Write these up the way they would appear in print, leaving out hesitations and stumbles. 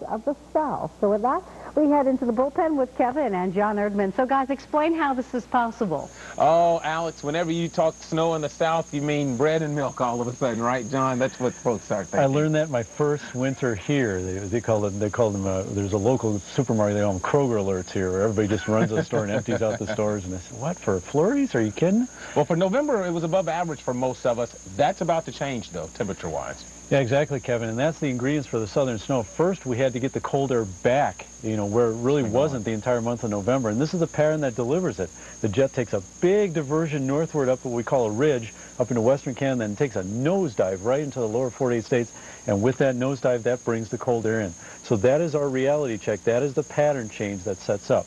of the south. So with that, we head into the bullpen with Kevin and John Erdman. So guys, explain how this is possible. Oh, Alex, whenever you talk snow in the south, you mean bread and milk all of a sudden, right, John? That's what folks are thinking. I learned that my first winter here. They call them, there's a local supermarket, they call them Kroger alerts here, where everybody just runs to the store and empties out the stores. And I said, what, for flurries? Are you kidding? Well, for November, it was above average for most of us. That's about to change, though, temperature-wise. Yeah, exactly, Kevin, and that's the ingredients for the southern snow. First, we had to get the cold air back, where it really wasn't the entire month of November, and this is the pattern that delivers it. The jet takes a big diversion northward up what we call a ridge, up into western Canada, and takes a nosedive right into the lower 48 states, and with that nosedive, that brings the cold air in. So that is our reality check. That is the pattern change that sets up.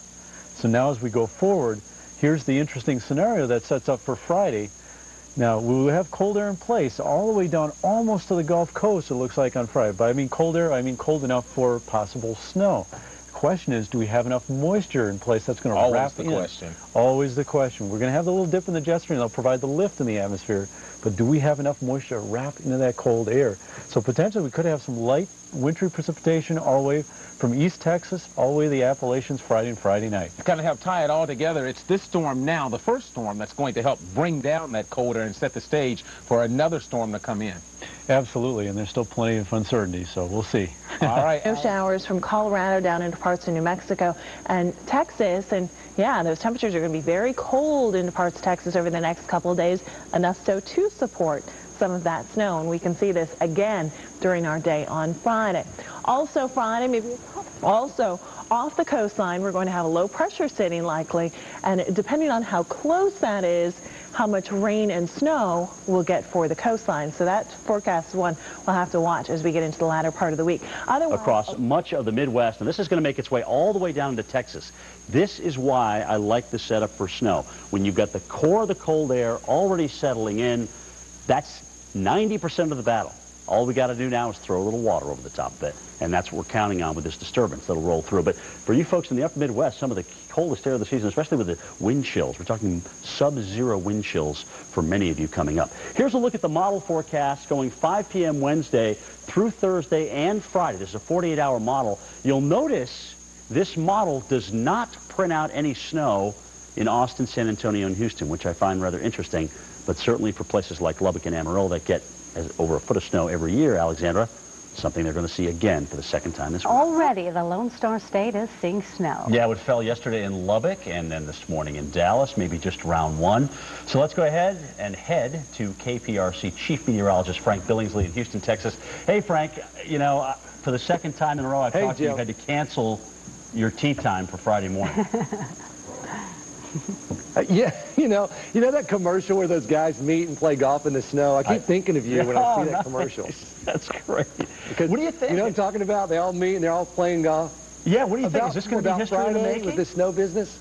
So now as we go forward, here's the interesting scenario that sets up for Friday. Now, we will have cold air in place all the way down almost to the Gulf Coast, it looks like, on Friday. But I mean cold air, I mean cold enough for possible snow. The question is, do we have enough moisture in place that's going to wrap in? Always the question. Always the question. We're going to have the little dip in the jet stream. They'll provide the lift in the atmosphere. But do we have enough moisture to wrap into that cold air? So potentially we could have some light wintry precipitation all the way from East Texas all the way to the Appalachians Friday and Friday night. To kind of help tie it all together, it's this storm now, the first storm, that's going to help bring down that cold air and set the stage for another storm to come in. Absolutely, and there's still plenty of uncertainty, so we'll see. All right. Snow showers from Colorado down into parts of New Mexico and Texas, and yeah, those temperatures are going to be very cold into parts of Texas over the next couple of days, enough so to support some of that snow, and we can see this again during our day on Friday. Also Friday, also off the coastline, we're going to have a low pressure sitting likely, and depending on how close that is, how much rain and snow we'll get for the coastline. So that forecast is one we'll have to watch as we get into the latter part of the week. Otherwise, across much of the Midwest, and this is going to make its way all the way down into Texas. This is why I like the setup for snow. When you've got the core of the cold air already settling in, that's 90% of the battle. All we got to do now is throw a little water over the top of it, and that's what we're counting on with this disturbance that'll roll through. But for you folks in the upper Midwest, some of the coldest air of the season, especially with the wind chills. We're talking sub-zero wind chills for many of you coming up. Here's a look at the model forecast going 5 p.m. Wednesday through Thursday and Friday. This is a 48-hour model. You'll notice this model does not print out any snow in Austin, San Antonio, and Houston, which I find rather interesting, but certainly for places like Lubbock and Amarillo that get over a foot of snow every year, Alexandra, something they're going to see again for the second time this week. Already, the Lone Star State is seeing snow. Yeah, it fell yesterday in Lubbock and then this morning in Dallas, maybe just round one. So let's go ahead and head to KPRC Chief Meteorologist Frank Billingsley in Houston, Texas. Hey, Frank, for the second time in a row I've talked to you, you had to cancel your tea time for Friday morning. Yeah, you know that commercial where those guys meet and play golf in the snow? I keep thinking of you when I see that commercial. That's great. Because, what do you think? You know what I'm talking about? They all meet and they're all playing golf. Yeah, what do you think? Is this going to be history in the making? With this snow business?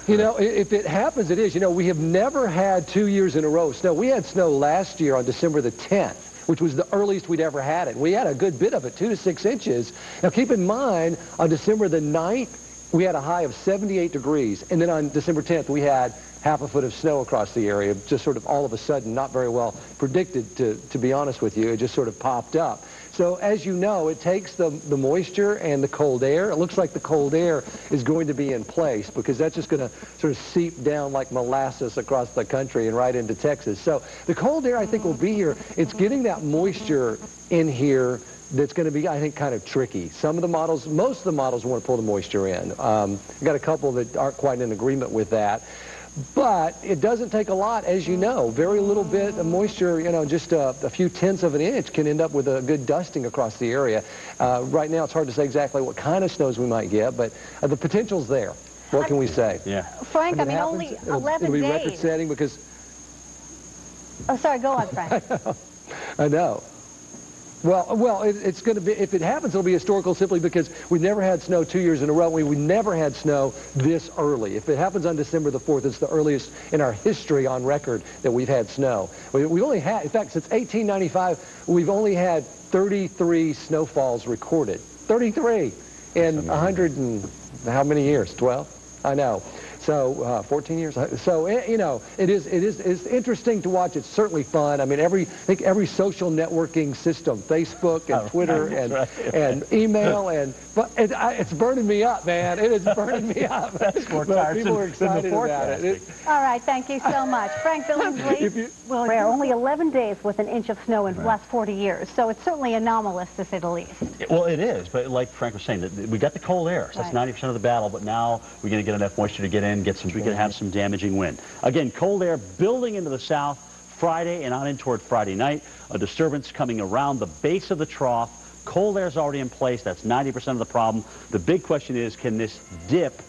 If it happens, it is. We have never had 2 years in a row snow. We had snow last year on December the 10th, which was the earliest we'd ever had it. We had a good bit of it, 2 to 6 inches. Now, keep in mind, on December the 9th, we had a high of 78 degrees, and then on December 10th, we had half a foot of snow across the area, just sort of all of a sudden, not very well predicted, to be honest with you. It just sort of popped up. So as you know, it takes the moisture and the cold air. It looks like the cold air is going to be in place because that's just going to sort of seep down like molasses across the country and right into Texas. So the cold air, I think, will be here. It's getting that moisture in here that's going to be, I think, kind of tricky. Some of the models, most of the models want to pull the moisture in. I've got a couple that aren't quite in agreement with that. But it doesn't take a lot, as you know. Very little bit of moisture, just a few tenths of an inch can end up with a good dusting across the area. Right now, it's hard to say exactly what kind of snows we might get, but the potential's there. What can we say? Yeah. Frank, only 11 it'll be days. record-setting because... Oh, sorry, go on, Frank. I know. Well, it's going to be, if it happens, it'll be historical simply because we've never had snow 2 years in a row. We never had snow this early. If it happens on December the 4th, it's the earliest in our history on record that we've had snow. We've only had, in fact, since 1895, we've only had 33 snowfalls recorded. 33 in 100 and how many years? 12? I know. So 14 years. So you know, it's interesting to watch. It's certainly fun. I mean, I think every social networking system, Facebook and Twitter and email, but it's burning me up, man. It is burning me up. That's more But tiresome people are than excited the about it. All right, thank you so much. Frank Billingsley. Well, we're only 11 days with an inch of snow in the last 40 years, so it's certainly anomalous to say the least. Well, it is, but like Frank was saying, we got the cold air, so that's 90% of the battle, but now we're going to get enough moisture to get in, we can have some damaging wind. Again, cold air building into the south Friday and on in toward Friday night. A disturbance coming around the base of the trough. Cold air is already in place. That's 90% of the problem. The big question is, can this dip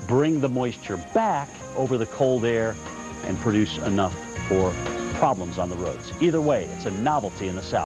bring the moisture back over the cold air and produce enough for problems on the roads? Either way, it's a novelty in the south.